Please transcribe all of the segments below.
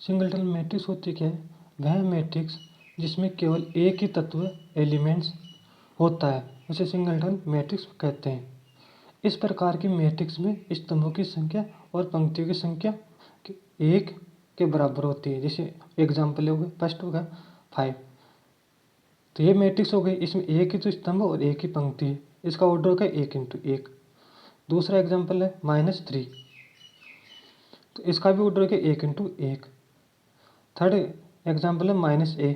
Singleton matrix होती क्या है? वह मैट्रिक्स जिसमें केवल एक ही तत्व एलिमेंट्स होता है उसे सिंगलटन मैट्रिक्स कहते हैं। इस प्रकार की मैट्रिक्स में स्तंभों की संख्या और पंक्तियों की संख्या एक के बराबर होती है। जैसे एग्जाम्पल हो गए, फर्स्ट होगा 5। तो ये मैट्रिक्स हो गई, इसमें एक ही तो स्तंभ और एक ही पंक्ति है, इसका ऑर्डर होगा 1 × 1। दूसरा एग्जाम्पल है -3, तो इसका भी ऑर्डर होगा 1 × 1। थर्ड एग्जाम्पल है -a,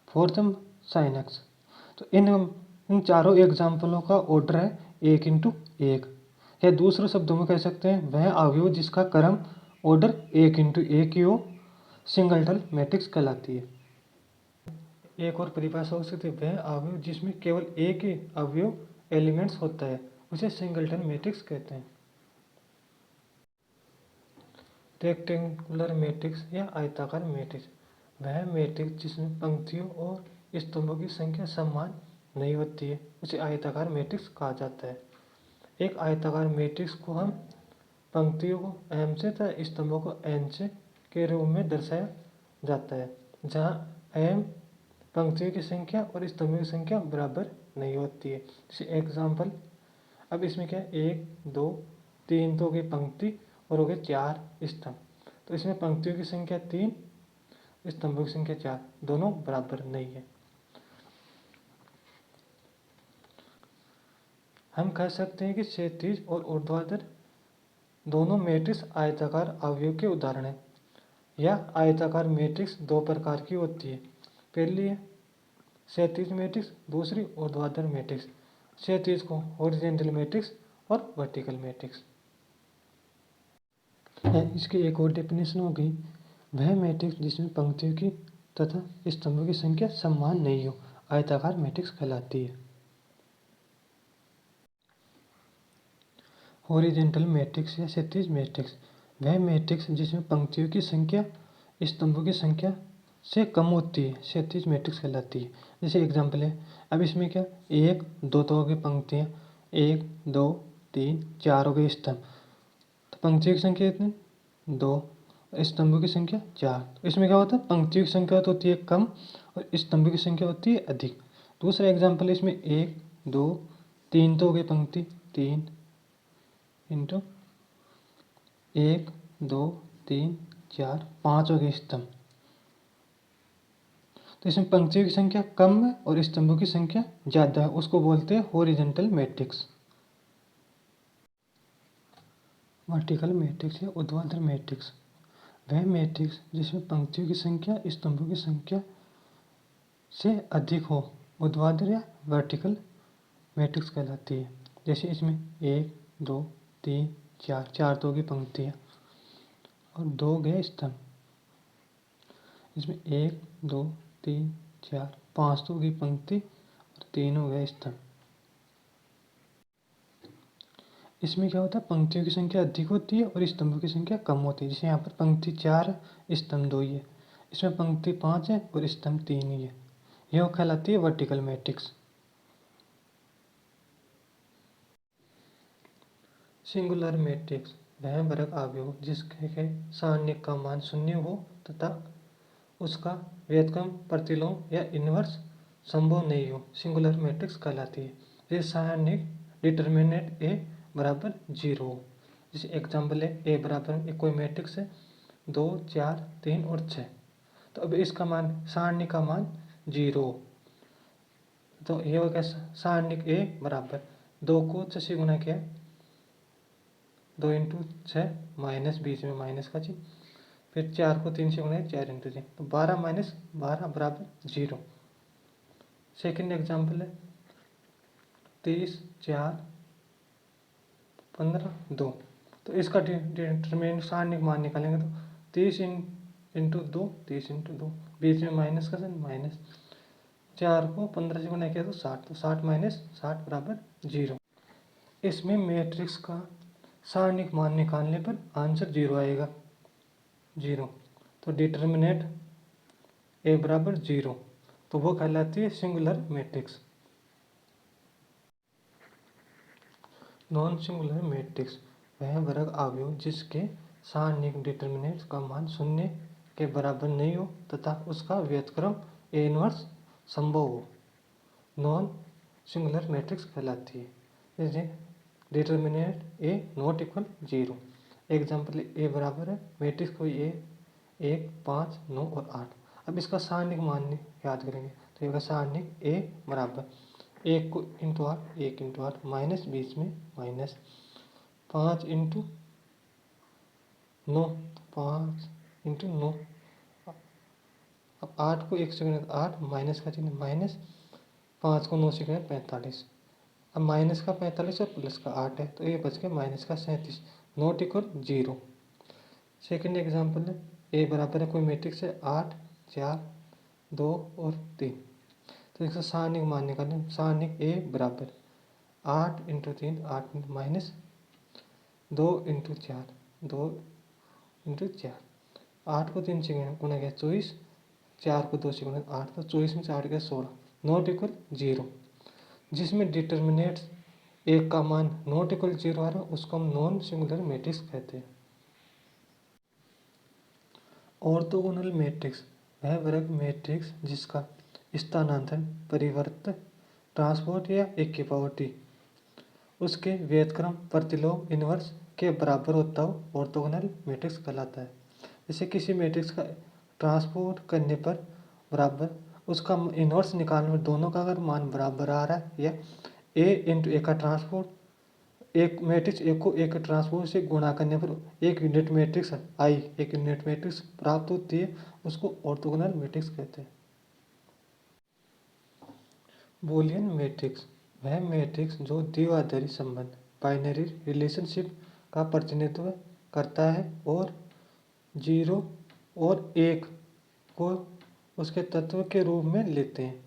फोर्थ sin x। तो इन चारों एग्जाम्पलों का ऑर्डर है 1 × 1, या दूसरे शब्दों में कह सकते हैं वह अवयव जिसका क्रम ऑर्डर 1 × 1 की हो सिंगलटन मैट्रिक्स कहलाती है। एक और परिभाषा हो सकती है वह अवयव जिसमें केवल एक ही अवयव एलिमेंट्स होता है उसे सिंगलटन मैट्रिक्स कहते हैं। रेक्टेंगुलर मैट्रिक्स या आयताकार मैट्रिक्स वह मैट्रिक्स जिसमें पंक्तियों और स्तंभों की संख्या समान नहीं होती है उसे आयताकार मैट्रिक्स कहा जाता है। एक आयताकार मैट्रिक्स को हम पंक्तियों को m से तथा स्तंभों को n से के रूप में दर्शाया जाता है, जहाँ m पंक्तियों की संख्या और स्तंभों की संख्या बराबर नहीं होती है। जैसे एग्जाम्पल, अब इसमें क्या है, 1 2 3 तो हो गई पंक्ति और हो गए 4 स्तंभ। तो इसमें पंक्तियों की संख्या 3, स्तंभों की संख्या 4, दोनों बराबर नहीं है। हम कह सकते हैं कि क्षैतिज और ऊर्ध्वाधर दोनों मैट्रिक्स आयताकार अवयव के उदाहरण हैं। यह आयताकार मैट्रिक्स दो प्रकार की होती है, पहली है क्षैतिज मैट्रिक्स, दूसरी ऊर्ध्वाधर मैट्रिक्स। क्षैतिज को हॉरिजॉन्टल मैट्रिक्स और वर्टिकल मैट्रिक्स। इसकी एक और डेफिनेशन होगी, वह मैट्रिक्स जिसमें पंक्तियों की तथा स्तंभों की संख्या समान नहीं हो आयताकार मैट्रिक्स कहलाती है। हॉरिजॉन्टल मैट्रिक्स या क्षैतिज मैट्रिक्स वह मैट्रिक्स जिसमें पंक्तियों की संख्या स्तंभों की संख्या से कम होती है क्षैतिज मैट्रिक्स कहलाती है। जैसे एग्जाम्पल है, अब इसमें क्या 1 2 तो हो गई पंक्तियाँ, 1 2 3 4 हो गए स्तंभ। तो पंक्तियों की संख्या कितनी, 2, स्तंभों की संख्या 4। तो इसमें क्या होता है, पंक्तियों की संख्या तो होती है कम और स्तंभों की संख्या होती है अधिक। दूसरा एग्जाम्पल है, इसमें 1 2 3 तो हो गई पंक्ति, 3 इंटू 1 2 3 4 5 हो गए स्तंभ। तो इसमें पंक्तियों की संख्या कम है और स्तंभों की संख्या ज़्यादा है, उसको बोलते हैं हॉरिजॉन्टल मैट्रिक्स। वर्टिकल मैट्रिक्स या ऊर्ध्वाधर मैट्रिक्स वह मैट्रिक्स जिसमें पंक्तियों की संख्या स्तंभों की संख्या से अधिक हो ऊर्ध्वाधर या वर्टिकल मैट्रिक्स कहलाती है। जैसे इसमें 1 2 3 4 4 तो होगी पंक्तियाँ और 2 गए स्तंभ। इसमें 1 2 3 4 5 तो होगी पंक्ति और 3 हो गए स्तंभ। इसमें क्या होता है, पंक्तियों की संख्या अधिक होती है और स्तंभों की संख्या कम होती है। जैसे यहाँ पर पंक्ति 4 है, स्तंभ 2 ही है। इसमें पंक्ति 5 है और स्तंभ 3 ही है। यह कहलाती है वर्टिकल मैट्रिक्स। सिंगुलर मैट्रिक्स वह वर्ग अवयव जिसके सारणिक का मान 0 हो तथा उसका व्युत्क्रम प्रतिलोम या इनवर्स संभव नहीं हो सिंगुलर मैट्रिक्स कहलाती है। जैसे सारणिक डिटर्मिनेंट ए बराबर 0 हो। जैसे एग्जाम्पल है, ए बराबर एक कोई मैट्रिक्स है 2 4 3 और 6। तो अब इसका मान सारणिक का मान 0 हो, तो ये हो गया सारणिक ए बराबर 2 को 6 से गुना किया, 2 × 6 माइनस बीच में माइनस का चिन्ह, फिर 4 को 3 से गुना 4 × 3, तो 12 - 12 बराबर 0। सेकेंड एग्जाम्पल है 30 4 15 2। तो इसका डिटरमिनेंट सारणिक मान निकालेंगे तो 30 × 2 30 × 2, बीच में माइनस का चिन्ह माइनस, 4 को 15 से गुना किया तो 60, तो 60 - 60 बराबर 0। इसमें मैट्रिक्स का सारणिक मान निकालने पर आंसर 0 आएगा, 0। तो डिटर्मिनेंट ए बराबर 0, तो वो कहलाती है singular matrix. Non singular matrix वह वर्ग अवयव जिसके सारणिक डिटर्मिनेंट का मान 0 के बराबर नहीं हो तथा उसका व्युत्क्रम ए इनवर्स संभव हो, नॉन सिंगुलर मैट्रिक्स कहलाती है। जैसे determinant a not equal 0। Example a बराबर है मैट्रिक्स कोई ए 1 5 9 और 8। अब इसका सारणिक मान याद करेंगे तो इसका सारणिक ए बराबर 1 को इंटू 8 1 इंटू 8 माइनस बीच में माइनस 5 इंटू 9 5 इंटू 9। अब 8 को 1 से गुणा 8 माइनस का चिन्ह माइनस 5 को 9 से गुणा 45। अब माइनस का 45 और प्लस का 8 है तो ये बच गया माइनस का 37 नॉट इक्वल 0। सेकेंड एग्जाम्पल है ए बराबर है कोई मैट्रिक्स है 8 4 2 और 3। तो इसका सारणिक मान निकालें। सारणिक ए बराबर 8 इंटू 3 8 माइनस 2 इंटू 4 2 इंटू 4। 8 को 3 से गुणा गया 24, 4 को 2 से गुणा 8 तो 24 में 4 गया 16 नॉट इक्वल 0। जिसमें डिटर्मिनेंट एक का मान नॉट इक्वल 0 आ रहा है उसको हम नॉन सिंगुलर मैट्रिक्स कहते हैं। ऑर्थोगोनल मैट्रिक्स वह वर्ग मैट्रिक्स जिसका स्थानांतरण परिवर्त ट्रांसपोर्ट या इक्विटी उसके व्युत्क्रम प्रतिलोम इनवर्स के बराबर होता हो ऑर्थोगोनल मैट्रिक्स कहलाता है। जैसे किसी मैट्रिक्स का ट्रांसपोर्ट करने पर बराबर उसका इनवर्स निकालने में दोनों का अगर मान बराबर आ रहा है या ए इंटू ए का ट्रांसपोर्ट एक मैट्रिक्स ए को एक ट्रांसपोर्ट से गुणा करने पर एक यूनिट मैट्रिक्स आई एक यूनिट मैट्रिक्स प्राप्त होती है उसको ऑर्थोगोनल मैट्रिक्स कहते हैं। बूलियन मैट्रिक्स वह मैट्रिक्स जो द्विआधारी संबंध बाइनरी रिलेशनशिप का प्रतिनिधित्व करता है और 0 और 1 को उसके तत्व के रूप में लेते हैं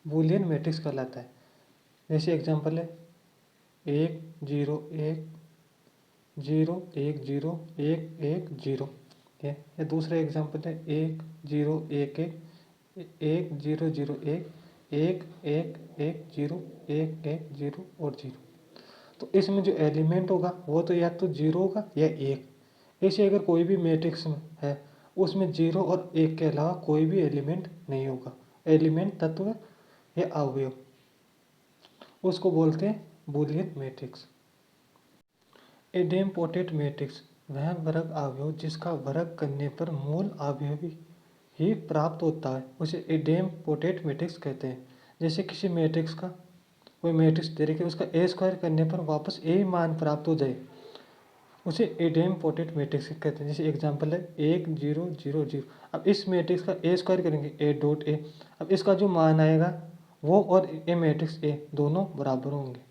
बूलियन मैट्रिक्स कहलाता है। जैसे एग्जांपल है 1 0 1 0 1 0 1 1 0 है। या दूसरा एग्जांपल है 1 0 1 1 1 0 0 1 1 1 1 0 1 1 0 और 0। तो इसमें जो एलिमेंट होगा वो तो या तो 0 होगा या 1। ऐसे अगर कोई भी मैट्रिक्स है उसमें 0 और 1 के अलावा कोई भी एलिमेंट नहीं होगा। एलिमेंट तत्व या अवयव उसको बोलते हैं बूलियन मैट्रिक्स। इडेम्पोटेट मैट्रिक्स वह वर्ग अवयव जिसका वर्ग करने पर मूल अवयव ही प्राप्त होता है उसे इडेम्पोटेट मैट्रिक्स कहते हैं। जैसे किसी मैट्रिक्स का कोई मैट्रिक्स दे रखे उसका ए स्क्वायर करने पर वापस ए मान प्राप्त हो जाए उसे इडेम्पोटेट मैट्रिक्स कहते हैं। जैसे एग्जांपल है 1 0 0 0। अब इस मैट्रिक्स का ए स्क्वायर करेंगे ए डॉट ए। अब इसका जो मान आएगा वो और ए मैट्रिक्स ए दोनों बराबर होंगे।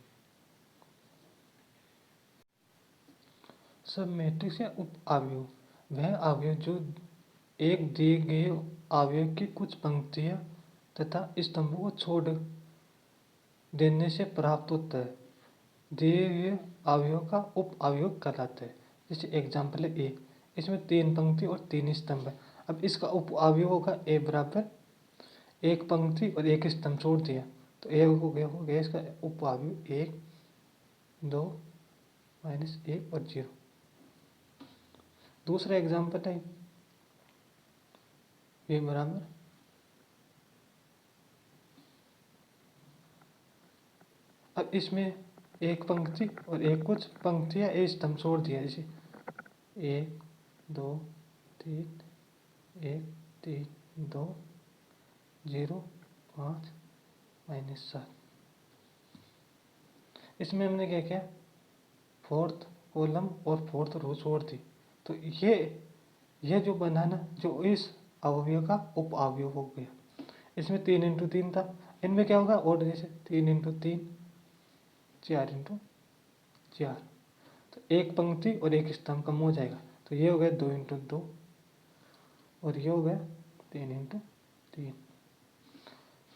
सब मैट्रिक्स या उप अवयव वह अवयव जो एक दिए गए अवयव की कुछ पंक्तियां तथा स्तंभों को छोड़ देने से प्राप्त होता है दिए गए अवयव का उप अवयव कहलाता है। जैसे एग्जांपल है ए इसमें 3 पंक्ति और 3 स्तंभ है। अब इसका उप अवयव होगा ए बराबर एक पंक्ति और एक स्तंभ छोड़ दिया तो ए हो गया इसका उप अवयव 1 2 माइनस 1 और 0। दूसरा एग्जांपल है ए बराबर अब इसमें एक पंक्ति और एक कुछ पंक्तियां ए स्तंभ छोड़ दिया। जैसे 1 2 3 1 3 2 0 5 माइनस 7। इसमें हमने क्या किया फोर्थ कॉलम और फोर्थ रो छोड़ दी तो ये जो बना ना जो इस अवयव का उप अवयव हो गया। इसमें 3 इंटू 3 था इनमें क्या होगा और जैसे 3 इंटू 3 4 इंटू 4 तो एक पंक्ति और एक स्तंभ कम हो जाएगा तो ये हो गया 2 इंटू 2 और ये हो गया 3 इंटू 3।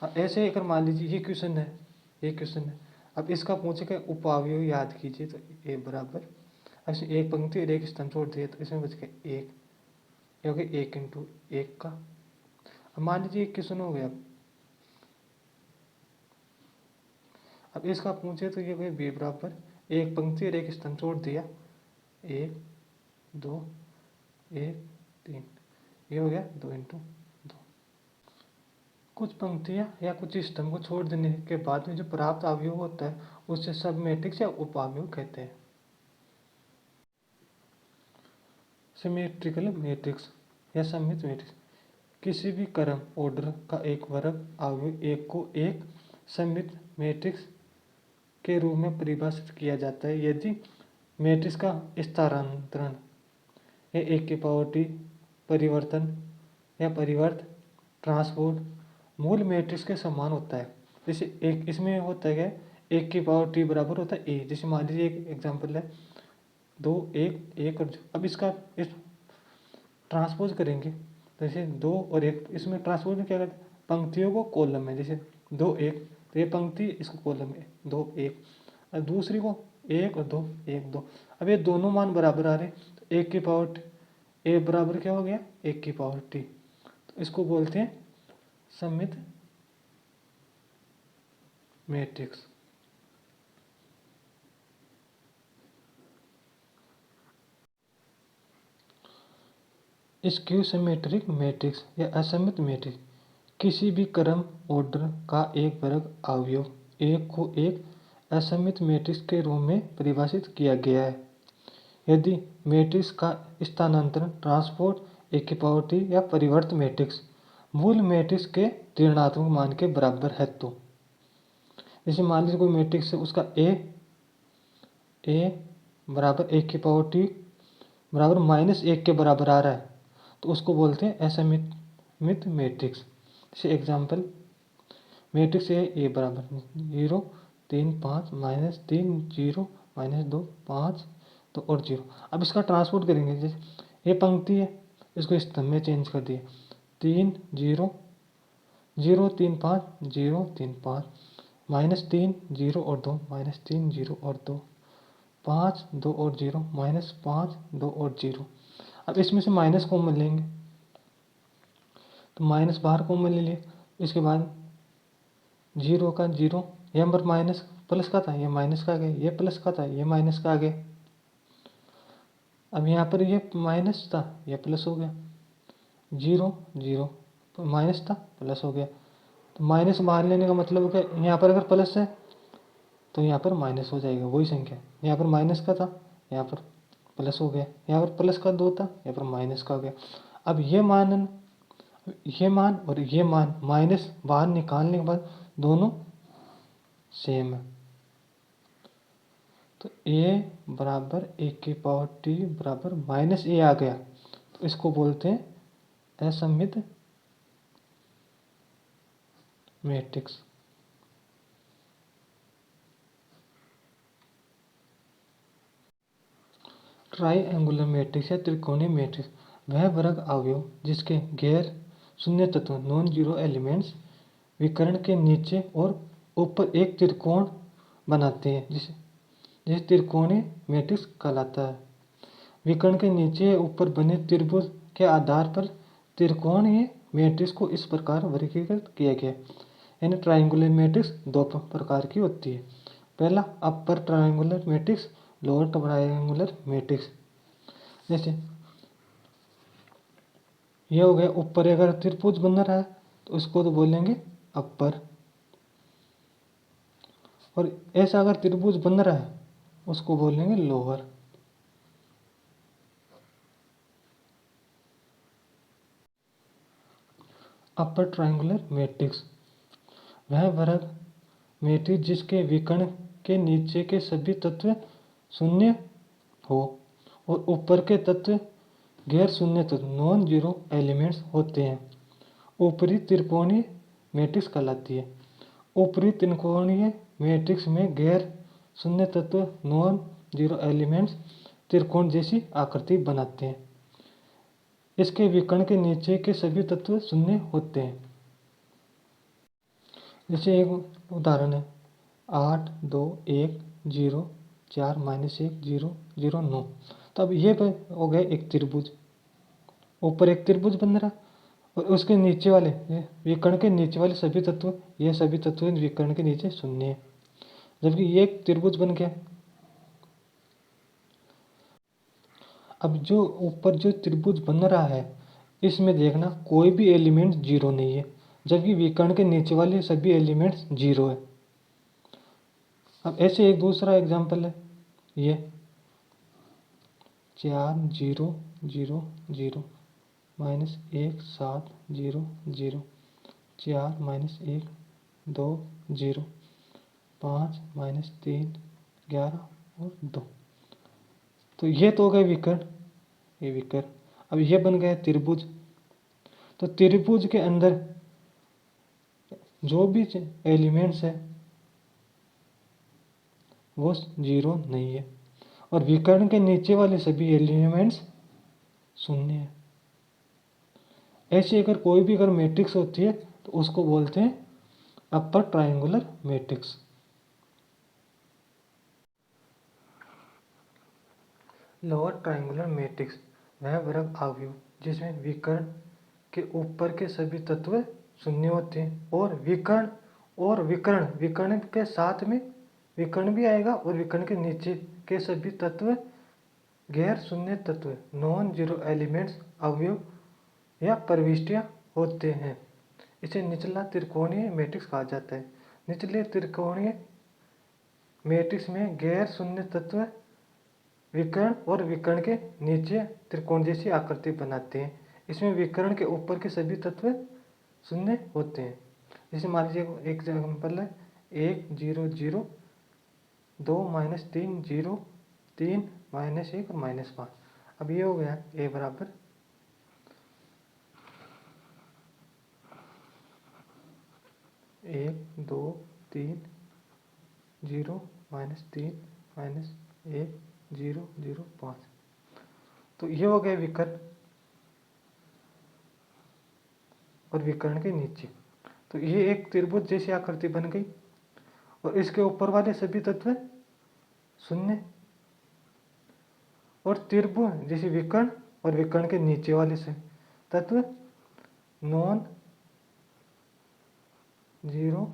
ऐसे अगर मान लीजिए ये क्वेश्चन है अब इसका पूछे उप अवयव याद कीजिए तो ए बराबर ऐसे एक पंक्ति और एक स्तंभ छोड़ दिए तो इसमें बच गया 1 ये हो गया 1 इंटू 1 का। अब मान लीजिए एक क्वेश्चन हो गया अब इसका पूछे तो ये बी बराबर एक पंक्ति और एक स्तंभ छोड़ दिया 1 2 1 3 ये हो गया 2 × 2। कुछ पंक्तियाँ या कुछ स्तंभ को छोड़ देने के बाद में जो प्राप्त अवयव होता है उसे सब मैट्रिक्स या उप अवयव कहते हैं। सिमेट्रिकल मैट्रिक्स या सममित मैट्रिक्स किसी भी क्रम ऑर्डर का एक वर्ग अवयव एक को एक सममित मैट्रिक्स के रूप में परिभाषित किया जाता है यदि मैट्रिक्स का स्थानांतरण या एक की पावर टी परिवर्तन या परिवर्त ट्रांसपोर्ट मूल मैट्रिक्स के समान होता है। जैसे एक इसमें होता है क्या, एक की पावर टी बराबर होता है ए। जैसे मान लीजिए एक एग्जांपल है 2 1 1 और अब इसका इस ट्रांसपोज करेंगे तो जैसे 2 और 1, इसमें ट्रांसपोज में क्या करते हैं, पंक्तियों को कॉलम में, जैसे 2 1 तो ये पंक्ति इसको कॉलम में 2 1 और दूसरी को 1 और 2 1 2। अब ये दोनों मान बराबर आ रहे हैं तो एक की पावर ए बराबर क्या हो गया, एक की पावर टी। तो इसको बोलते हैं सममित मैट्रिक्स। स्क्यू सिमेट्रिक मैट्रिक्स या असममित मैट्रिक्स किसी भी क्रम ऑर्डर का एक वर्ग अवयव एक को एक असममित मैट्रिक्स के रूप में परिभाषित किया गया है यदि मैट्रिक्स का स्थानांतरण ट्रांसपोर्ट एक की पावर टी या परिवर्त मैट्रिक्स मूल मैट्रिक्स के ऋणात्मक मान के बराबर है। तो जैसे मान लीजिए कोई मैट्रिक्स है, उसका ए बराबर एक की पावर टी बराबर -1 के बराबर आ रहा है तो उसको बोलते हैं असममित मैट्रिक्स। जैसे एग्जांपल मैट्रिक्स ए बराबर 0 3 5 -3 0 -2 5 तो और 0। अब इसका ट्रांसपोर्ट करेंगे, जैसे ये पंक्ति है इसको स्तंभ में चेंज कर दिए 3 0 0 3 5 0 3 5 -3 0 और 2 -3 0 और 2 5 2 और 0 -5 2 और 0। अब इसमें से माइनस कॉमन लेंगे तो माइनस बाहर कॉमन ले लिए, इसके बाद 0 का 0 यहाँ पर माइनस प्लस का था ये माइनस का आ गया, ये प्लस का था ये माइनस का आ गया। अब यहाँ पर ये माइनस था ये प्लस हो गया, 0 0 माइनस था प्लस हो गया। तो माइनस बाहर लेने का मतलब क्या, यहाँ पर अगर प्लस है तो यहाँ पर माइनस हो जाएगा वही संख्या, यहाँ पर माइनस का था यहाँ पर प्लस हो गया, यहाँ पर प्लस का 2 था यहाँ पर माइनस का हो गया। अब ये मान और ये मान माइनस बाहर निकालने के बाद दोनों सेम है तो a बराबर एक की पावर टी बराबर -a आ गया तो इसको बोलते हैं असममित मैट्रिक्स। ट्राइएंगुलर मैट्रिक्स या त्रिकोणीय मैट्रिक्स वह वर्ग अवयव जिसके गैर शून्य तत्व नॉन जीरो एलिमेंट्स विकर्ण के नीचे और ऊपर एक त्रिकोण बनाते हैं जिसे त्रिकोणीय मैट्रिक्स कहलाता है। विकर्ण के नीचे या ऊपर बने त्रिभुज के आधार पर त्रिकोणीय मैट्रिक्स को इस प्रकार वर्गीकृत किया गया। यानी ट्राइंगुलर मैट्रिक्स दो प्रकार की होती है, पहला upper triangular matrix, lower triangular matrix. जैसे ये हो गया ऊपर अगर त्रिभुज बन रहा है तो उसको तो बोलेंगे अपर, और ऐसा अगर त्रिभुज बन रहा है उसको बोलेंगे लोअर। अपर ट्राइंगुलर मैट्रिक्स वह वर्ग मैट्रिक्स जिसके विकर्ण के नीचे के सभी तत्व शून्य हो और ऊपर के तत्व गैर शून्य तत्व नॉन जीरो एलिमेंट्स होते हैं। ऊपरी त्रिकोणीय मैट्रिक्स कहलाती है। ऊपरी त्रिकोणीय मैट्रिक्स में गैर शून्य तत्व नॉन जीरो एलिमेंट्स त्रिकोण जैसी आकृति बनाते हैं। इसके विकर्ण के नीचे के सभी तत्व शून्य होते हैं। जैसे एक उदाहरण है 8 2 1 0 4 -1 0 0 9। तो अब ये हो गया एक त्रिभुज, ऊपर एक त्रिभुज बन रहा और उसके नीचे वाले विकर्ण के नीचे वाले सभी तत्व, ये सभी तत्व विकर्ण के नीचे शून्य है, जबकि ये एक त्रिभुज बन गया। अब जो ऊपर जो त्रिभुज बन रहा है इसमें देखना कोई भी एलिमेंट जीरो नहीं है, जबकि विकर्ण के नीचे वाले सभी एलिमेंट्स जीरो है। अब ऐसे एक दूसरा एग्जांपल है, ये 4 0 0 0 -1 7 0 0 4 -1 2 0 5 -3 11 और 2। तो ये तो हो गए विकर्ण, ये विकर्ण। अब ये बन गया त्रिभुज। तो त्रिभुज के अंदर जो भी एलिमेंट्स है वो जीरो नहीं है, और विकर्ण के नीचे वाले सभी एलिमेंट्स शून्य है। ऐसी अगर कोई भी अगर मैट्रिक्स होती है तो उसको बोलते हैं upper triangular matrix. Lower triangular matrix वह वर्ग अवयव जिसमें विकर्ण के ऊपर के सभी तत्व शून्य होते हैं, और विकर्ण के साथ में विकर्ण भी आएगा, और विकर्ण के नीचे के सभी तत्व गैर शून्य तत्व नॉन जीरो एलिमेंट्स अवयव या प्रविष्टियां होते हैं। इसे निचला त्रिकोणीय मैट्रिक्स कहा जाता है। निचले त्रिकोणीय मैट्रिक्स में गैर शून्य तत्व विकर्ण और विकर्ण के नीचे त्रिकोण जैसी आकृति बनाते हैं। इसमें विकर्ण के ऊपर के सभी तत्व शून्य होते हैं। जैसे मान लीजिए एक एग्जाम्पल है 1 0 0 2 -3 0 3 -1 और -5। अब ये हो गया a बराबर 1 2 3 0 -3 -1 0 0 5। तो ये हो गया विकर्ण और विकर्ण के नीचे। तो ये एक त्रिभुज जैसी आकृति बन गई, और इसके ऊपर वाले सभी तत्व शून्य, और त्रिभुज जैसे विकर्ण और विकर्ण के नीचे वाले से तत्व नॉन जीरो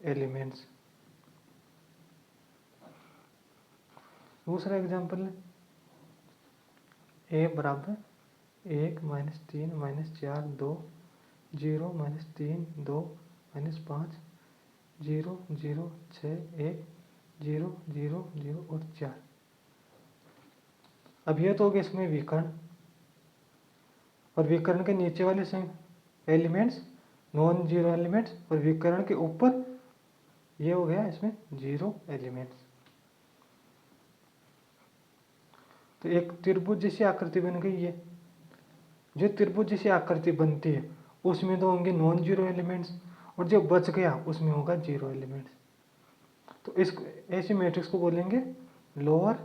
एलिमेंट्स। दूसरा एग्जांपल है a बराबर 1 -3 -4 2 0 -3 2 -5 0 0 6 1 0 0 0 और 4। अब ये तो हो गया इसमें विकर्ण, और विकर्ण के नीचे वाले से एलिमेंट्स नॉन जीरो एलिमेंट्स, और विकर्ण के ऊपर ये हो गया इसमें जीरो एलिमेंट्स। तो एक त्रिभुज जैसी आकृति बन गई है। जो त्रिभुज जैसी आकृति बनती है उसमें तो होंगे नॉन जीरो एलिमेंट्स, और जो बच गया उसमें होगा जीरो एलिमेंट्स। तो इस ऐसी मैट्रिक्स को बोलेंगे lower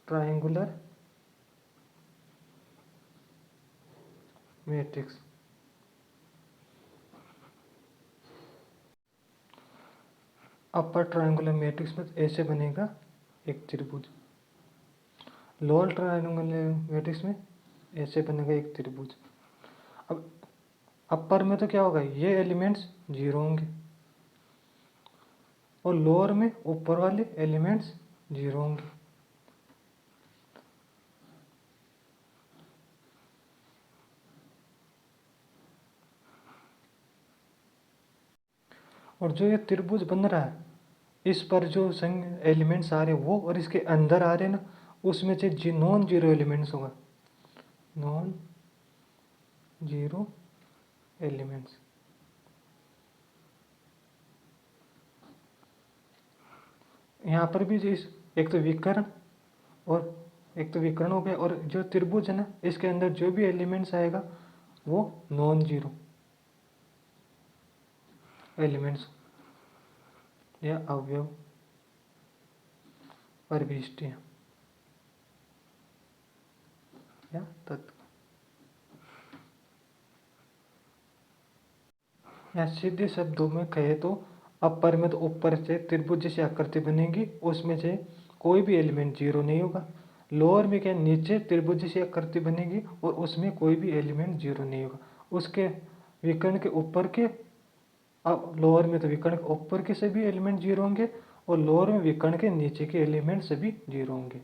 triangular matrix. Upper triangular matrix में ऐसे बनेगा एक त्रिभुज। लोअर ट्रायंगुलर मैट्रिक्स में ऐसे बनेगा एक त्रिभुज। अब अपर में तो क्या होगा, ये एलिमेंट्स जीरो होंगे, और लोअर में ऊपर वाले एलिमेंट्स जीरो होंगे। और जो ये त्रिभुज बन रहा है इस पर जो एलिमेंट्स आ रहे हैं वो, और इसके अंदर आ रहे हैं ना, उसमें से नॉन जीरो एलिमेंट्स होगा, नॉन जीरो एलिमेंट्स। यहाँ पर भी एक तो विकर्ण हो गया, और जो त्रिभुज है ना इसके अंदर जो भी एलिमेंट्स आएगा वो नॉन जीरो एलिमेंट्स या अवयव प्रविष्टियां या तत्व। या सीधे शब्दों में कहे तो अपर में तो ऊपर से त्रिभुज जैसी आकृति बनेगी, उसमें से कोई भी एलिमेंट जीरो नहीं होगा। लोअर में क्या, नीचे त्रिभुज जैसी आकृति बनेगी और उसमें कोई भी एलिमेंट जीरो नहीं होगा। उसके विकर्ण के ऊपर के, अब लोअर में तो विकर्ण के ऊपर के सभी एलिमेंट जीरो होंगे, और लोअर में विकर्ण के नीचे के एलिमेंट सभी जीरो होंगे।